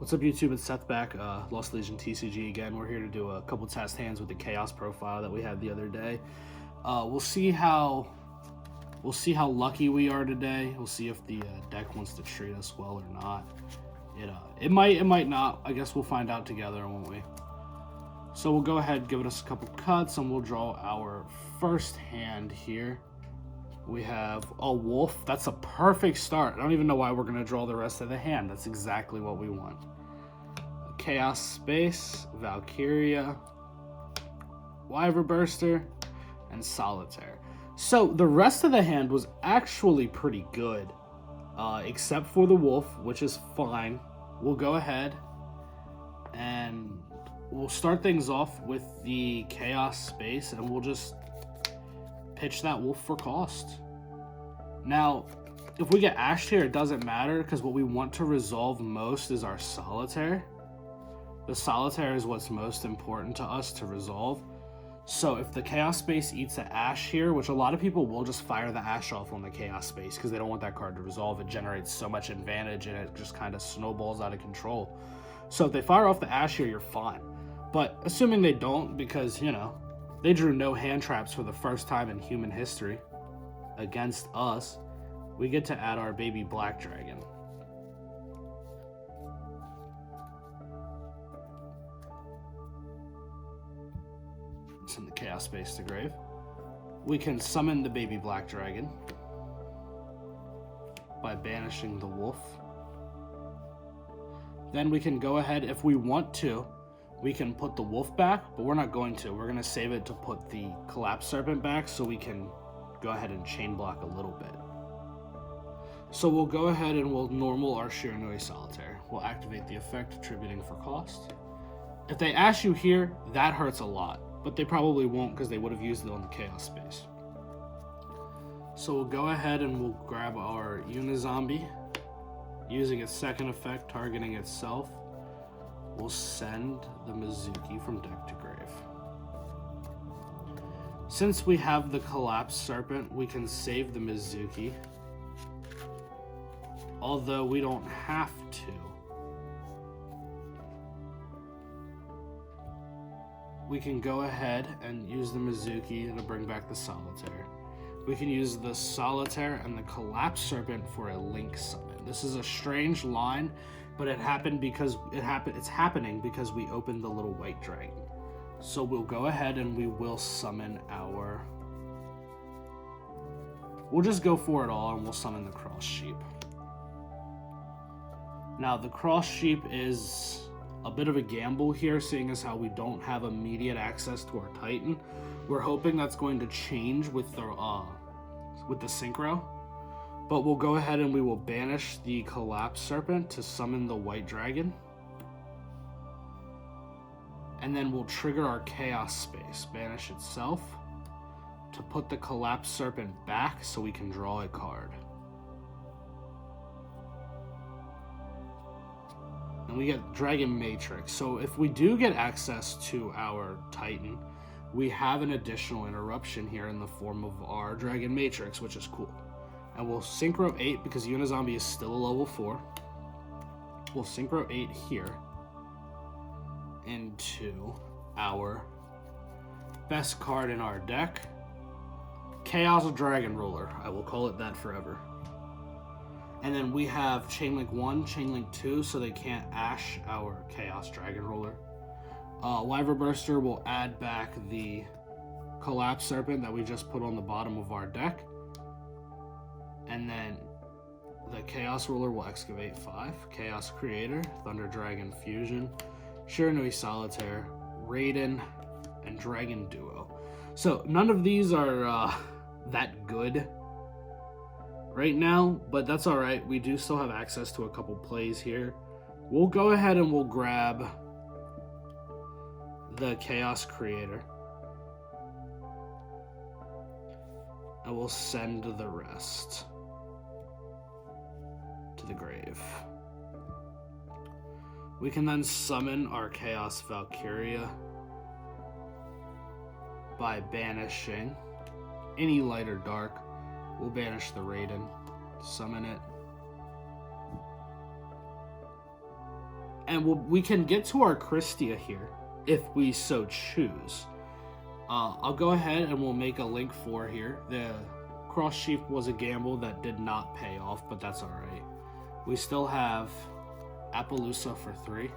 What's up, YouTube? It's Seth back, Lost Legion TCG again. We're here to do a couple test hands with the Chaos profile that we had the other day. We'll see how lucky we are today. We'll see if the deck wants to treat us well or not. It might not. I guess we'll find out together, won't we? So we'll go ahead, give us a couple cuts, and we'll draw our first hand here. We have a wolf. That's a perfect start. I don't even know why we're going to draw the rest of the hand. That's exactly what we want. Chaos Space, Valkyria, Wyverburster, and Solitaire. So the rest of the hand was actually pretty good, except for the wolf, which is fine. We'll go ahead and we'll start things off with the Chaos Space, and we'll just pitch that wolf for cost. Now, if we get ashed here, it doesn't matter, because what we want to resolve most is our Solitaire. The Solitaire is what's most important to us to resolve. So if the Chaos Space eats an ash here, which a lot of people will just fire the ash off on the Chaos Space because they don't want that card to resolve. It generates so much advantage and it just kind of snowballs out of control. So if they fire off the ash here, you're fine. But assuming they don't, because, you know, they drew no hand traps for the first time in human history against us, we get to add our baby Black Dragon. Send the Chaos Space to grave. We can summon the baby Black Dragon by banishing the wolf. Then we can go ahead, if we want to, we can put the wolf back, but we're not going to. We're going to save it to put the Collapse Serpent back so we can go ahead and chain block a little bit. So we'll go ahead and we'll normal our Shiranui Solitaire. We'll activate the effect, attributing for cost. If they ash you here, that hurts a lot, but they probably won't because they would have used it on the Chaos Space. So we'll go ahead and we'll grab our Unizombie. Using its second effect, targeting itself, we'll send the Mizuki from deck to grave. Since we have the Collapse Serpent, we can save the Mizuki, although we don't have to. We can go ahead and use the Mizuki to bring back the Solitaire. We can use the Solitaire and the Collapse Serpent for a Link summon. This is a strange line, but it's happening because we opened the little white dragon. So we'll go ahead and we will summon our... We'll just go for it all and we'll summon the Cross Sheep. Now the Cross Sheep is a bit of a gamble here, seeing as how we don't have immediate access to our Titan. We're hoping that's going to change with the Synchro. But we'll go ahead and we will banish the Collapse Serpent to summon the White Dragon. And then we'll trigger our Chaos Space, banish itself, to put the Collapse Serpent back so we can draw a card. And we get Dragon Matrix. So if we do get access to our Titan, we have an additional interruption here in the form of our Dragon Matrix, which is cool. And we'll Synchro 8 because Unizombie is still a level 4. We'll Synchro 8 here into our best card in our deck, Chaos Dragon Ruler. I will call it that forever. And then we have Chainlink 1, Chainlink 2, so they can't ash our Chaos Dragon Ruler. Wyverburster will add back the Collapse Serpent that we just put on the bottom of our deck. And then the Chaos Ruler will excavate 5. Chaos Creator, Thunder Dragon Fusion, Shiranui Solitaire, Raiden, and Dragon Duo. So none of these are that good right now, but that's alright. We do still have access to a couple plays here. We'll go ahead and we'll grab the Chaos Creator. And we'll send the rest to the grave. We can then summon our Chaos Valkyria by banishing any light or dark. We'll banish the Raiden, summon it, And we can get to our Christia here if we so choose. I'll go ahead and we'll make a link for here. The Cross Sheaf was a gamble that did not pay off, but that's alright. We still have Appaloosa for 3.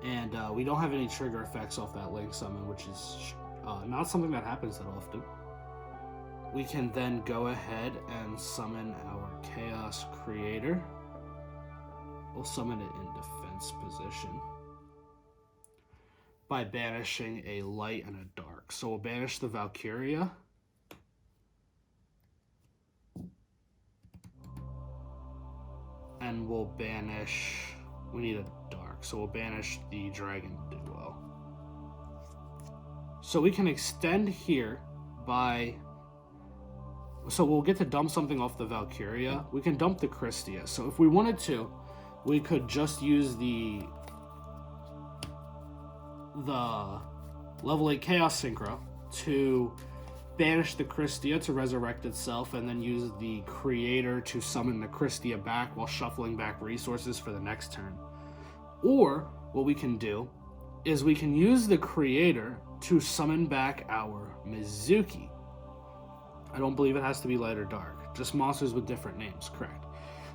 And we don't have any trigger effects off that Link Summon, which is not something that happens that often. We can then go ahead and summon our Chaos Creator. We'll summon it in defense position by banishing a light and a dark. So we'll banish the Valkyria. And we'll banish... We need a dark, so we'll banish the Dragon Duo. So we can extend here by... So we'll get to dump something off the Valkyria. We can dump the Christia. So if we wanted to, we could just use the level 8 Chaos Synchro to banish the Christia to resurrect itself, and then use the Creator to summon the Christia back while shuffling back resources for the next turn. Or what we can do is we can use the Creator to summon back our Mizuki. I don't believe it has to be light or dark, just monsters with different names, correct.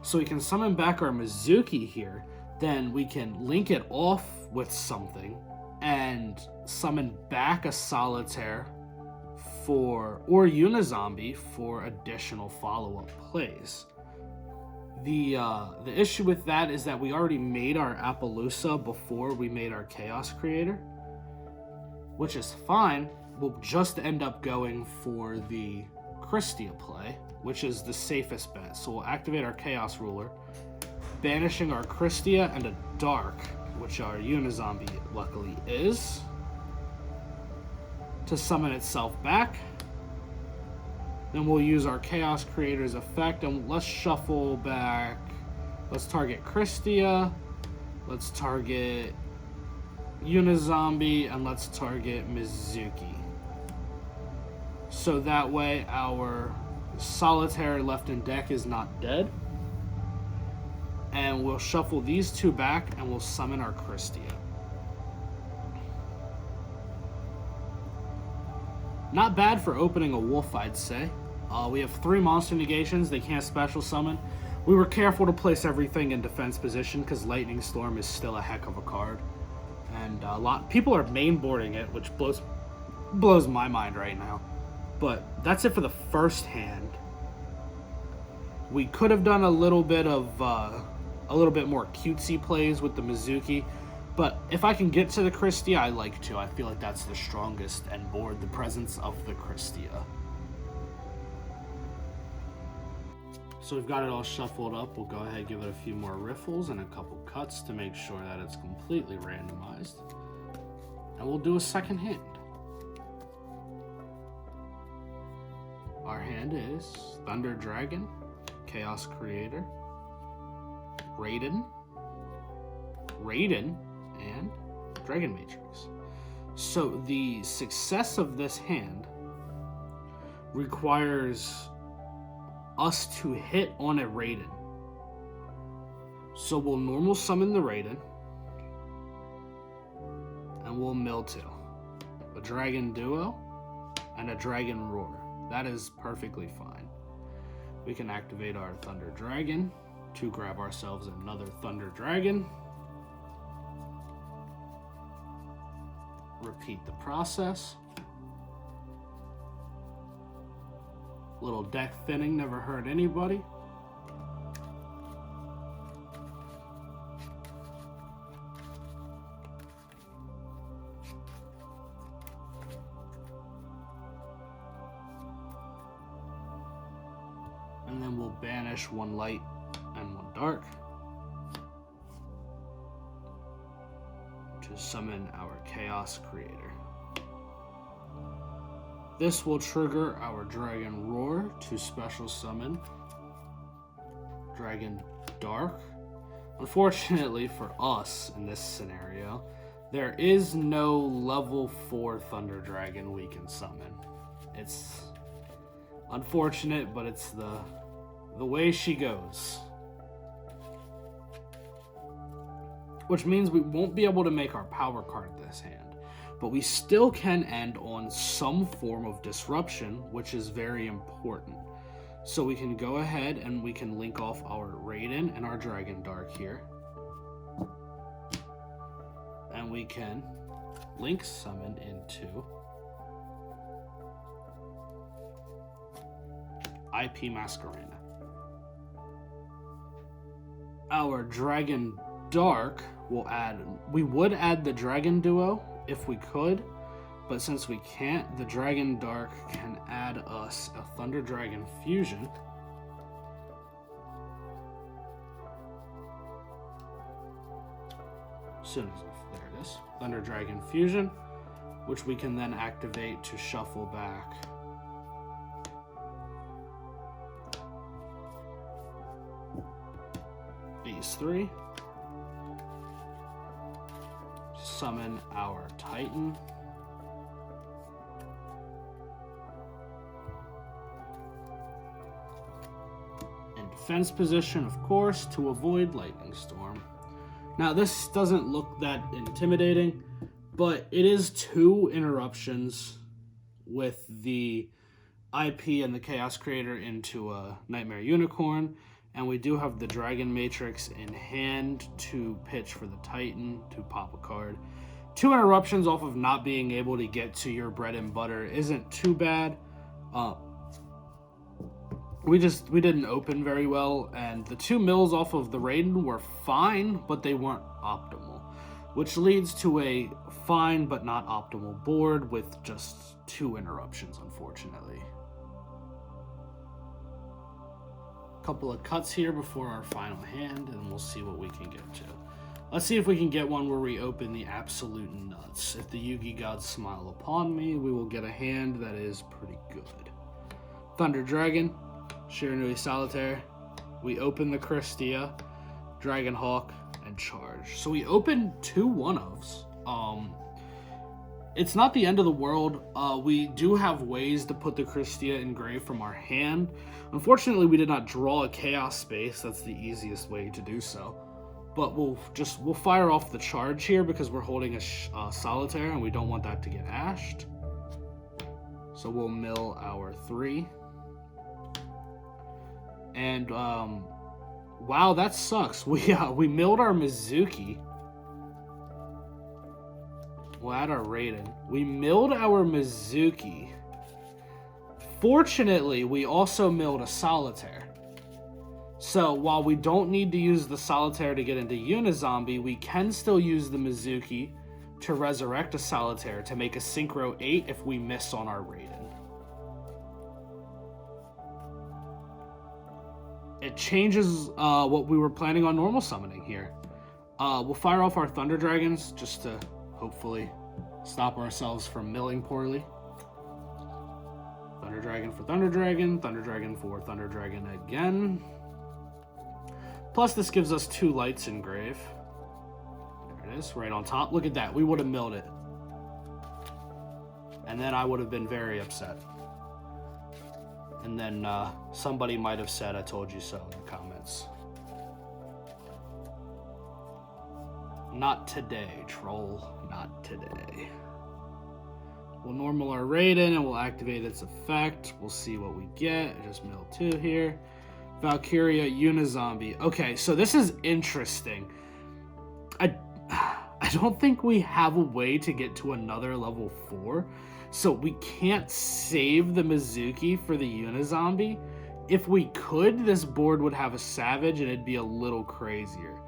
So we can summon back our Mizuki here, then we can link it off with something and summon back a Solitaire or Unizombie for additional follow-up plays. The issue with that is that we already made our Appaloosa before we made our Chaos Creator, which is fine. We'll just end up going for the Christia play, which is the safest bet. So we'll activate our Chaos Ruler, banishing our Christia and a Dark, which our Unizombie luckily is, to summon itself back. Then we'll use our Chaos Creator's effect, and let's shuffle back. Let's target Christia, let's target Unizombie, and let's target Mizuki. So that way our Solitaire left in deck is not dead. And we'll shuffle these two back and we'll summon our Christia. Not bad for opening a wolf, I'd say. We have 3 monster negations. They can't special summon. We were careful to place everything in defense position because Lightning Storm is still a heck of a card. And a lot people are mainboarding it, which blows my mind right now. But that's it for the first hand. We could have done a little bit more cutesy plays with the Mizuki, but if I can get to the Christia, I like to. I feel like that's the strongest and board the presence of the Christia. So we've got it all shuffled up. We'll go ahead and give it a few more riffles and a couple cuts to make sure that it's completely randomized. And we'll do a second hand. Our hand is Thunder Dragon, Chaos Creator, Raiden, and Dragon Matrix. So the success of this hand requires us to hit on a Raiden. So we'll normal summon the Raiden, and we'll mill 2. A Dragon Duo and a Dragon Roar. That is perfectly fine. We can activate our Thunder Dragon to grab ourselves another Thunder Dragon. Repeat the process. Little deck thinning never hurt anybody. And then we'll banish 1 light and 1 dark to summon our Chaos Creator. This will trigger our Dragon Roar to special summon Dragon Dark. Unfortunately for us in this scenario, there is no level 4 Thunder Dragon we can summon. It's unfortunate, but it's the the way she goes. Which means we won't be able to make our power card this hand. But we still can end on some form of disruption, which is very important. So we can go ahead and we can link off our Raiden and our Dragon Dark here. And we can link summon into IP Masquerena. Our Dragon Dark will add, we would add the Dragon Duo if we could, but since we can't, the Dragon Dark can add us a Thunder Dragon Fusion. Soon as there it is, Thunder Dragon Fusion, which we can then activate to shuffle back these three. Summon our Titan. In defense position, of course, to avoid Lightning Storm. Now, this doesn't look that intimidating, but it is 2 interruptions with the IP and the Chaos Creator into a Nightmare Unicorn, and we do have the Dragon Matrix in hand to pitch for the Titan to pop a card. 2 interruptions off of not being able to get to your bread and butter isn't too bad. We didn't open very well, and the 2 mills off of the Raiden were fine, but they weren't optimal, which leads to a fine but not optimal board with just 2 interruptions, unfortunately. Couple of cuts here before our final hand, and we'll see what we can get to. Let's see if we can get one where we open the absolute nuts. If the Yugi gods smile upon me, we will get a hand that is pretty good. Thunder Dragon, Shiranui Solitaire. We open the Christia, Dragon Hawk, and Charge. So we opened 2 one-ofs. It's not the end of the world. We do have ways to put the Christia in grave from our hand. Unfortunately, we did not draw a Chaos Space. That's the easiest way to do so. But we'll fire off the Charge here because we're holding a Solitaire and we don't want that to get ashed. So we'll mill our 3. And wow, that sucks. We milled our Mizuki. We'll add our Raiden. We milled our Mizuki. Fortunately, we also milled a Solitaire. So while we don't need to use the Solitaire to get into Unizombie, we can still use the Mizuki to resurrect a Solitaire to make a Synchro 8 if we miss on our Raiden. It changes what we were planning on normal summoning here. We'll fire off our Thunder Dragons just to hopefully stop ourselves from milling poorly. Thunder Dragon for Thunder Dragon for Thunder Dragon again. Plus this gives us 2 lights in grave. There it is, right on top. Look at that, we would have milled it. And then I would have been very upset. And then somebody might have said, I told you so in the comments. Not today, troll. Not today. We'll normal our Raiden and we'll activate its effect. We'll see what we get. I just milled 2 here. Valkyria Unizombie. Okay, so this is interesting. I don't think we have a way to get to another level 4. So we can't save the Mizuki for the Unizombie. If we could, this board would have a Savage and it'd be a little crazier.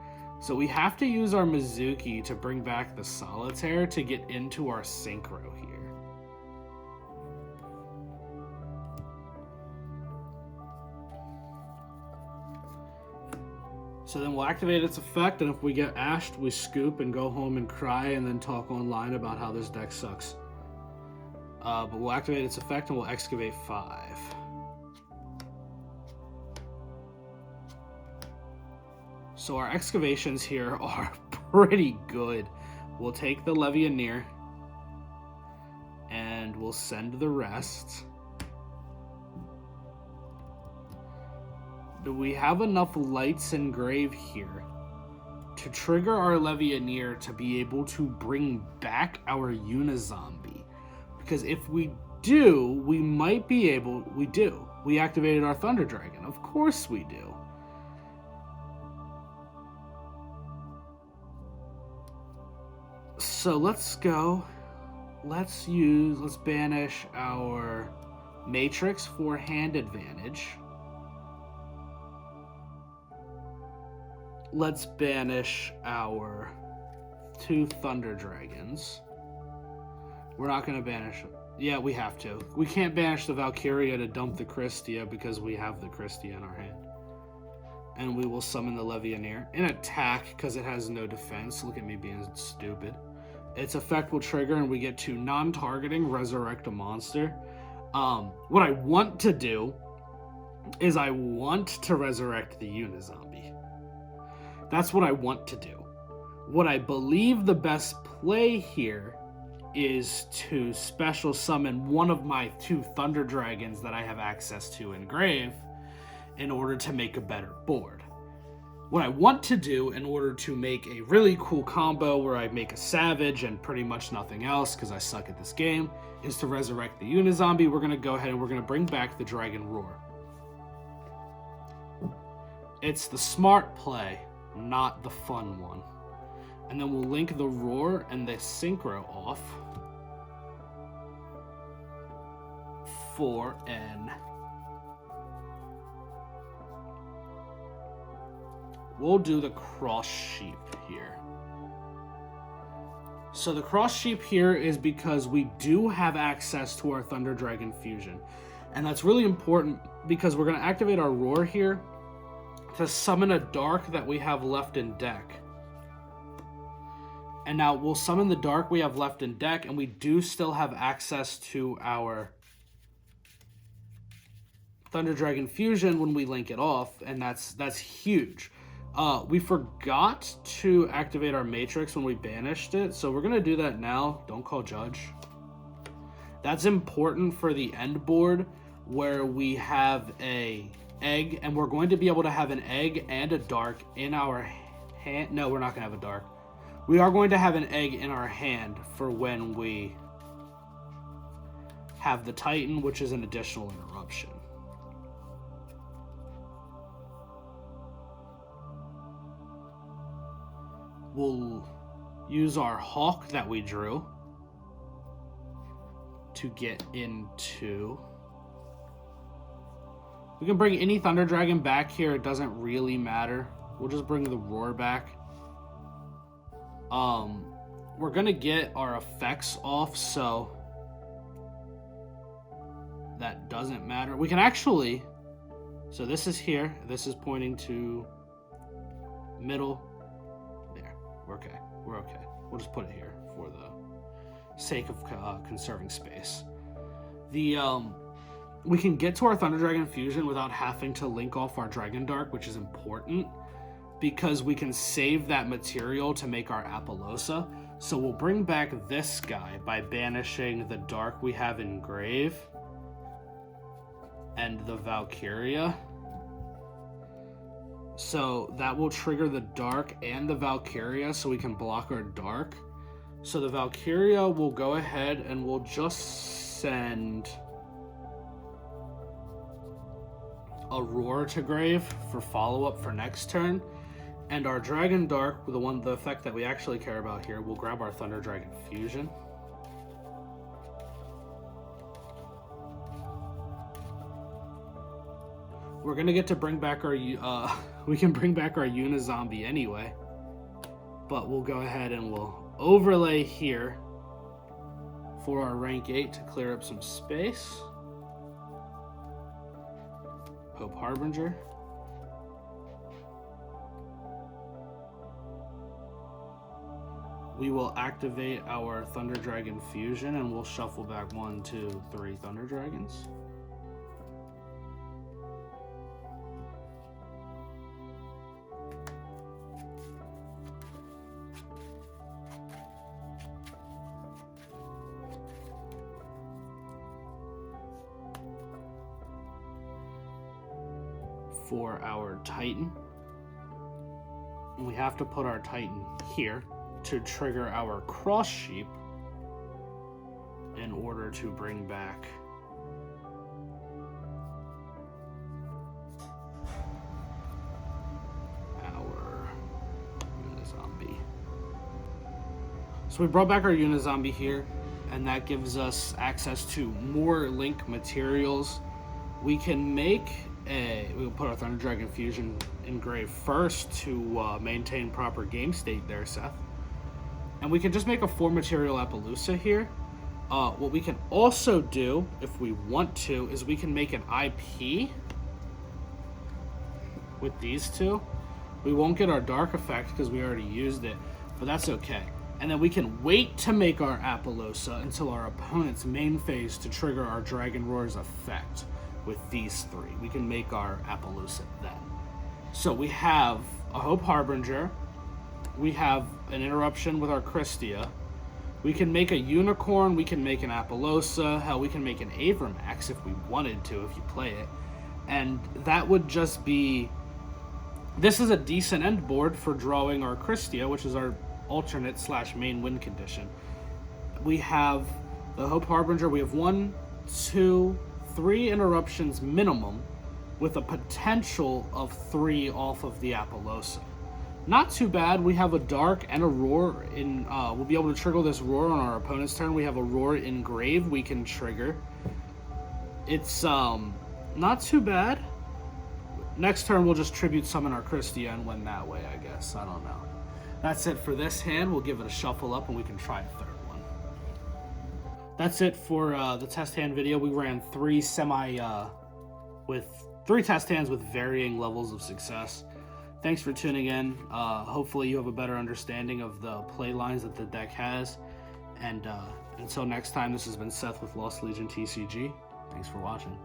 So we have to use our Mizuki to bring back the Solitaire to get into our Synchro here. So then we'll activate its effect, and if we get ashed, we scoop and go home and cry and then talk online about how this deck sucks. But we'll activate its effect and we'll excavate 5. So our excavations here are pretty good. We'll take the Levianeer and we'll send the rest. we have enough lights engrave here to trigger our Levianeer to be able to bring back our Unizombie. Because if we do, we might be able... We do. We activated our Thunder Dragon. Of course we do. So let's go. Let's banish our Matrix for hand advantage. Let's banish our 2 Thunder Dragons. We're not going to banish... Yeah, we have to. We can't banish the Valkyria to dump the Christia because we have the Christia in our hand. And we will summon the Levianeer and attack because it has no defense. Look at me being stupid. Its effect will trigger and we get to non-targeting resurrect a monster. What I want to do is I want to resurrect the Unizombie. That's what I want to do. What I believe the best play here is to special summon one of my 2 Thunder Dragons that I have access to engrave in order to make a better board. What I want to do in order to make a really cool combo where I make a Savage and pretty much nothing else because I suck at this game is to resurrect the Unizombie. We're going to go ahead and we're going to bring back the Dragon Roar. It's the smart play, not the fun one. And then we'll link the Roar and the Synchro off for an... We'll do the Cross Sheep here. So the Cross Sheep here is because we do have access to our Thunder Dragon Fusion. And that's really important because we're going to activate our Roar here to summon a Dark that we have left in deck. And now we'll summon the Dark we have left in deck, and we do still have access to our Thunder Dragon Fusion when we link it off, and that's huge. We forgot to activate our Matrix when we banished it, so we're going to do that now. Don't call Judge. That's important for the end board where we have a egg, and we're going to be able to have an egg and a Dark in our hand. No, we're not going to have a Dark. We are going to have an egg in our hand for when we have the Titan, which is an additional interruption. We'll use our Hawk that we drew to get into... We can bring any Thunder Dragon back here. It doesn't really matter. We'll just bring the Roar back. We're going to get our effects off, so that doesn't matter. We can actually... So this is here. This is pointing to middle. We're okay. We're okay. We'll just put it here for the sake of conserving space. We can get to our Thunder Dragon Fusion without having to link off our Dragon Dark, which is important because we can save that material to make our Apollousa. So we'll bring back this guy by banishing the Dark we have in Grave and the Valkyria. So that will trigger the Dark and the Valkyria so we can block our Dark. So the Valkyria will go ahead and we'll just send a Roar to Grave for follow-up for next turn. And our Dragon Dark, the effect that we actually care about here, we'll grab our Thunder Dragon Fusion. We're gonna get to bring back our we can bring back our Unizombie anyway, but we'll go ahead and we'll overlay here for our rank 8 to clear up some space. Hope Harbinger. We will activate our Thunder Dragon Fusion and we'll shuffle back 1, 2, 3 Thunder Dragons. for our Titan. And we have to put our Titan here to trigger our Cross Sheep in order to bring back our Unizombie. So we brought back our Unizombie here, and that gives us access to more Link materials. We can make we'll put our Thunder Dragon Fusion engrave first to maintain proper game state there, Seth. And we can just make a 4 material Appaloosa here. What we can also do, if we want to, is we can make an IP with these two. We won't get our Dark effect because we already used it, but that's okay. And then we can wait to make our Appaloosa until our opponent's main phase to trigger our Dragon Roar's effect with these 3. We can make our Appaloosa then. So we have a Hope Harbinger. We have an interruption with our Christia. We can make a Unicorn. We can make an Appaloosa. Hell, we can make an Avermax if we wanted to, if you play it. And that would just be... This is a decent end board for drawing our Christia, which is our alternate / main win condition. We have the Hope Harbinger. We have 1, 2, 3 interruptions minimum with a potential of 3 off of the Appaloosa. Not too bad. We have a Dark and a Roar in... we'll be able to trigger this Roar on our opponent's turn. We have a Roar engrave we can trigger. It's not too bad. Next turn we'll just Tribute Summon our Christia and win that way, I guess. I don't know. That's it for this hand. We'll give it a shuffle up and we can try a third one. That's it for the test hand video. We ran 3 with 3 test hands with varying levels of success. Thanks for tuning in. Hopefully you have a better understanding of the play lines that the deck has. And until next time, this has been Seth with Lost Legion TCG. Thanks for watching.